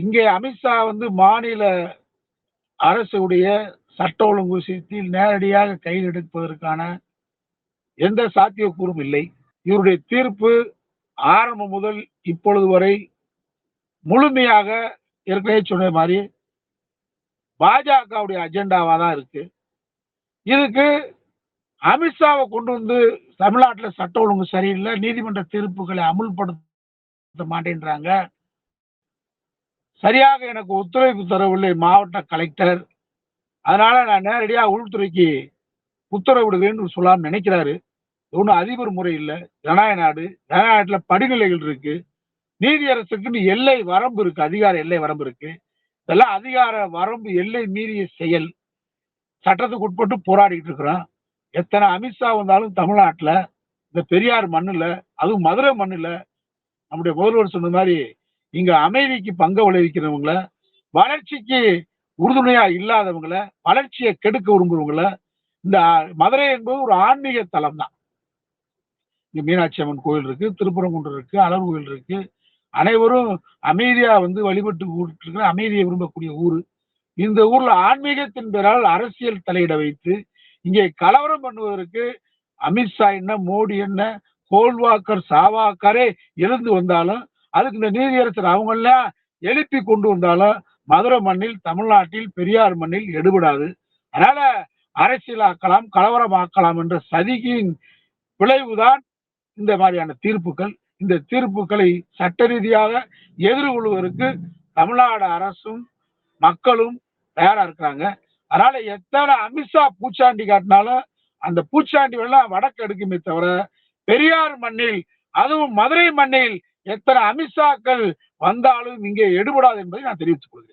இங்கே அமித்ஷா மாநில அரசுடைய சட்ட ஒழுங்கு விஷயத்தில் நேரடியாக கையில் எடுப்பதற்கான எந்த சாத்தியக்கூறும் இல்லை. இவருடைய தீர்ப்பு ஆரம்பம் முதல் இப்பொழுது வரை முழுமையாக ஏற்கனவே சொன்ன மாதிரி பாஜகவுடைய அஜெண்டாவா தான் இருக்கு. இதுக்கு அமித்ஷாவை கொண்டு தமிழ்நாட்டில் சட்ட ஒழுங்கு சரியில்லை, நீதிமன்ற தீர்ப்புகளை அமுல்படுத்த மாட்டேன்றாங்க, சரியாக எனக்கு ஒத்துழைப்பு தரவில்லை மாவட்ட கலெக்டர், அதனால நான் நேரடியா உள்துறைக்கு உத்தரவிடுவேன்னு சொல்லலாம்னு நினைக்கிறாரு. ஒன்றும் அதிபர் முறை இல்லை, ஜனநாயக நாடு. ஜனநாயகத்தில் படிநிலைகள் இருக்கு, நீதியரசுக்குன்னு எல்லை வரம்பு இருக்கு, அதிகார எல்லை வரம்பு இருக்கு. இதெல்லாம் அதிகார வரம்பு எல்லை மீறிய செயல். சட்டத்துக்கு உட்பட்டு போராடிட்டு இருக்கிறோம். எத்தனை அமித்ஷா வந்தாலும் தமிழ்நாட்டில் இந்த பெரியார் மண்ணுல, அதுவும் மதுரை மண்ணுல நம்முடைய முதல்வர் சொன்ன மாதிரி இங்க அமைதிக்கு பங்கு விளைவிக்கிறவங்கள, வளர்ச்சிக்கு உறுதுணையா இல்லாதவங்கள, வளர்ச்சியை கெடுக்க விரும்புறவங்கள, இந்த மதுரை என்பது ஒரு ஆன்மீக தலம் தான். இங்க மீனாட்சி அம்மன் கோயில் இருக்கு, திருப்பரங்குன்றம் இருக்கு, அழகு கோயில் இருக்கு. அனைவரும் அமைதியா வழிபட்டு இருக்கிற, அமைதியை விரும்பக்கூடிய ஊர். இந்த ஊர்ல ஆன்மீகத்தின் பெயரால் அரசியல் தலையிட வைத்து இங்கே கலவரம் பண்ணுவதற்கு அமித்ஷா என்ன, மோடி என்ன, கோல்வாக்கர் சாவாக்கரே எழுந்து வந்தாலும், அதுக்கு இந்த நீதியரசர் அவங்கெல்லாம் எழுப்பி கொண்டு வந்தாலும் மதுரை மண்ணில், தமிழ்நாட்டில், பெரியார் மண்ணில் எடுபடாது. அதனால அரசியலாக்கலாம், கலவரமாக்கலாம் என்ற சதியின் விளைவுதான் இந்த மாதிரியான தீர்ப்புகள். இந்த தீர்ப்புகளை சட்ட ரீதியாக எதிர்கொள்வதற்கு தமிழ்நாடு அரசும் மக்களும் தயாரா இருக்கிறாங்க. அதனால எத்தனை அமித்ஷா பூச்சாண்டி காட்டினாலும் அந்த பூச்சாண்டி எல்லாம் வடக்கு எடுக்குமே தவிர, பெரியார் மண்ணில், அதுவும் மதுரை மண்ணில் எத்தனை அமித்ஷாக்கள் வந்தாலும் இங்கே எடுபடாது என்பதை நான் தெரிவித்துக் கொள்கிறேன்.